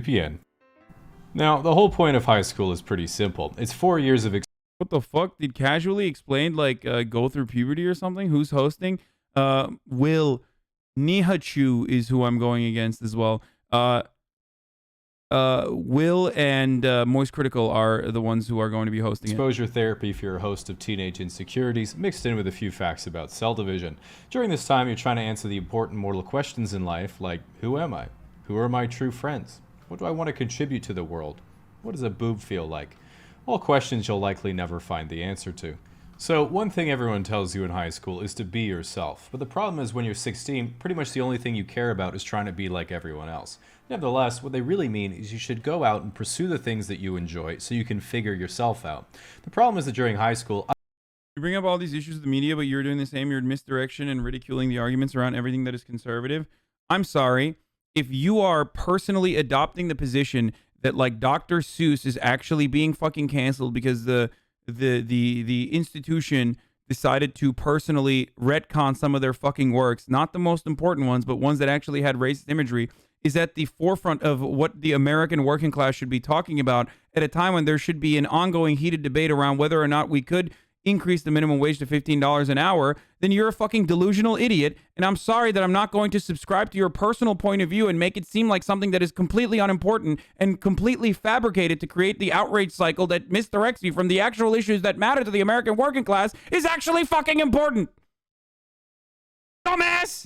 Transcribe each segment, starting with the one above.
VPN. Now, the whole point of high school is pretty simple. It's 4 years of What the fuck? Did Casually Explained like go through puberty or something? Who's hosting? Will Nihachu is who I'm going against as well. Will and Moist Critical are the ones who are going to be hosting exposure therapy for your host of teenage insecurities, mixed in with a few facts about cell division. During this time, you're trying to answer the important mortal questions in life, like, who am I? Who are my true friends? What do I want to contribute to the world? What does a boob feel like? All questions you'll likely never find the answer to. So, one thing everyone tells you in high school is to be yourself. But the problem is when you're 16, pretty much the only thing you care about is trying to be like everyone else. Nevertheless, what they really mean is you should go out and pursue the things that you enjoy so you can figure yourself out. The problem is that during high school, You bring up all these issues with the media, but you're doing the same. You're misdirection and ridiculing the arguments around everything that is conservative. I'm sorry. If you are personally adopting the position that like Dr. Seuss is actually being fucking canceled because the institution decided to personally retcon some of their fucking works, not the most important ones, but ones that actually had racist imagery, is at the forefront of what the American working class should be talking about at a time when there should be an ongoing heated debate around whether or not we could increase the minimum wage to $15 an hour, then you're a fucking delusional idiot. And I'm sorry that I'm not going to subscribe to your personal point of view and make it seem like something that is completely unimportant and completely fabricated to create the outrage cycle that misdirects you from the actual issues that matter to the American working class is actually fucking important. Dumbass!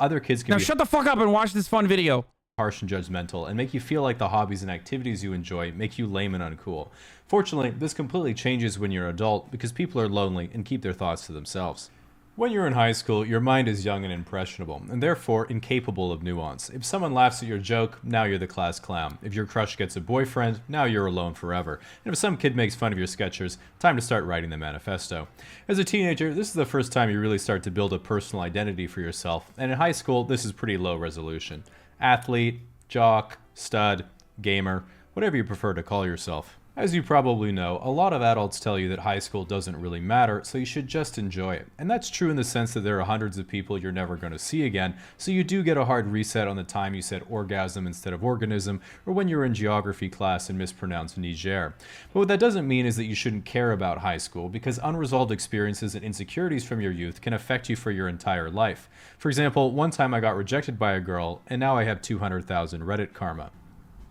other kids can Now be shut the fuck up and watch this fun video. harsh and judgmental and make you feel like the hobbies and activities you enjoy make you lame and uncool. Fortunately, this completely changes when you're an adult because people are lonely and keep their thoughts to themselves. When you're in high school, your mind is young and impressionable, and therefore incapable of nuance. If someone laughs at your joke, now you're the class clown. If your crush gets a boyfriend, now you're alone forever. And if some kid makes fun of your sketchers, time to start writing the manifesto. As a teenager, this is the first time you really start to build a personal identity for yourself, and in high school, this is pretty low resolution. Athlete, jock, stud, gamer, whatever you prefer to call yourself. As you probably know, a lot of adults tell you that high school doesn't really matter, so you should just enjoy it. And that's true in the sense that there are hundreds of people you're never going to see again, so you do get a hard reset on the time you said orgasm instead of organism, or when you're in geography class and mispronounced Niger. But what that doesn't mean is that you shouldn't care about high school, because unresolved experiences and insecurities from your youth can affect you for your entire life. For example, one time I got rejected by a girl, and now I have 200,000 Reddit karma.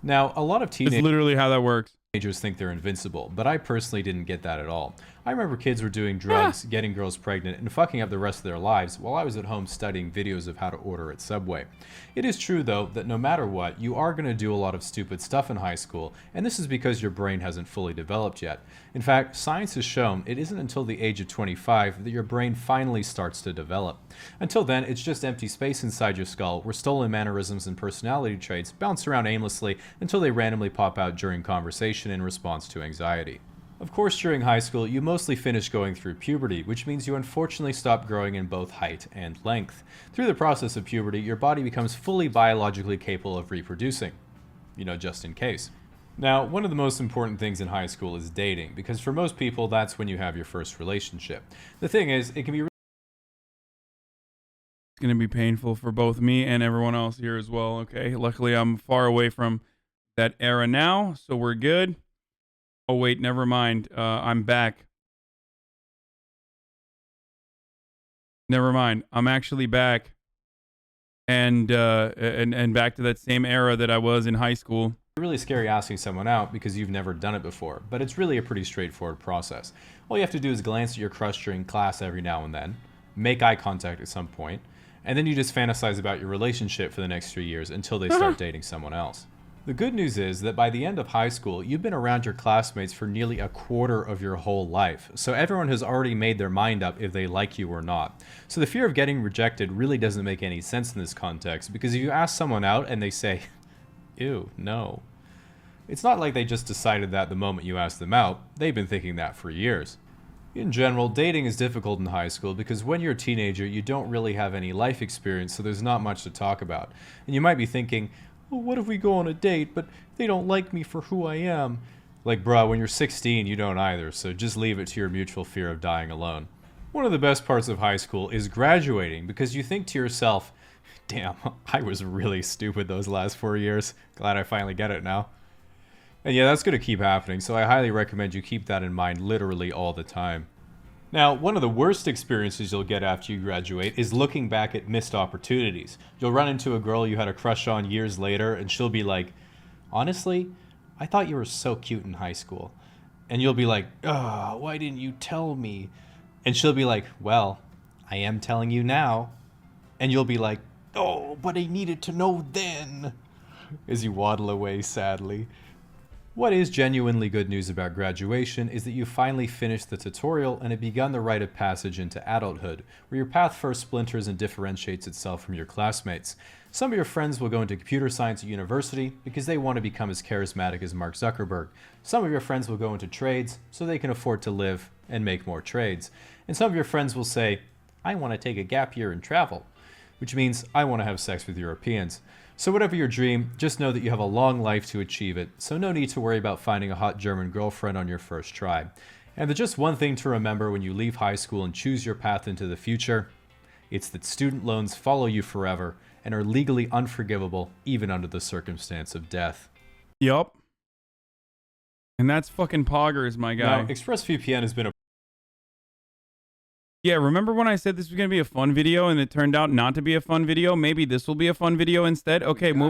Now, a lot of teenagers... It's literally how that works. Teenagers think they're invincible, but I personally didn't get that at all. I remember kids were doing drugs, getting girls pregnant, and fucking up the rest of their lives while I was at home studying videos of how to order at Subway. It is true, though, that no matter what, you are going to do a lot of stupid stuff in high school, and this is because your brain hasn't fully developed yet. In fact, science has shown it isn't until the age of 25 that your brain finally starts to develop. Until then, it's just empty space inside your skull where stolen mannerisms and personality traits bounce around aimlessly until they randomly pop out during conversation in response to anxiety. Of course, during high school, you mostly finish going through puberty, which means you unfortunately stop growing in both height and length. Through the process of puberty, your body becomes fully biologically capable of reproducing. You know, just in case. Now, one of the most important things in high school is dating, because for most people, that's when you have your first relationship. The thing is, it can be It's going to be painful for both me and everyone else here as well, okay? Luckily, I'm far away from that era now, so we're good. Oh, wait, never mind. I'm back. Never mind. I'm actually back. And back to that same era that I was in high school. really scary asking someone out because you've never done it before, but it's really a pretty straightforward process. All you have to do is glance at your crush during class every now and then, make eye contact at some point, and then you just fantasize about your relationship for the next 3 years until they start dating someone else. The good news is that by the end of high school, you've been around your classmates for nearly a quarter of your whole life, so everyone has already made their mind up if they like you or not. So the fear of getting rejected really doesn't make any sense in this context, because if you ask someone out and they say, ew, no, it's not like they just decided that the moment you asked them out. They've been thinking that for years. In general, dating is difficult in high school because when you're a teenager, you don't really have any life experience, so there's not much to talk about. And you might be thinking, well, what if we go on a date, but they don't like me for who I am? Like, bruh, when you're 16, you don't either, so just leave it to your mutual fear of dying alone. One of the best parts of high school is graduating because you think to yourself, damn, I was really stupid those last 4 years. Glad I finally get it now. And yeah, that's going to keep happening, so I highly recommend you keep that in mind literally all the time. Now, one of the worst experiences you'll get after you graduate is looking back at missed opportunities. You'll run into a girl you had a crush on years later, and she'll be like, honestly, I thought you were so cute in high school. And you'll be like, oh, why didn't you tell me? And she'll be like, well, I am telling you now. And you'll be like, oh, but I needed to know then. As you waddle away sadly. What is genuinely good news about graduation is that you finally finished the tutorial and have begun the rite of passage into adulthood, where your path first splinters and differentiates itself from your classmates. Some of your friends will go into computer science at university because they want to become as charismatic as Mark Zuckerberg. Some of your friends will go into trades so they can afford to live and make more trades. And some of your friends will say, I want to take a gap year and travel, which means I want to have sex with Europeans. So whatever your dream, just know that you have a long life to achieve it, so no need to worry about finding a hot German girlfriend on your first try. And there's just one thing to remember when you leave high school and choose your path into the future. It's that student loans follow you forever and are legally unforgivable even under the circumstance of death. Yup. And that's fucking poggers, my guy. Now, ExpressVPN has been a Yeah, remember when I said this was going to be a fun video and it turned out not to be a fun video? Maybe this will be a fun video instead? Okay, move.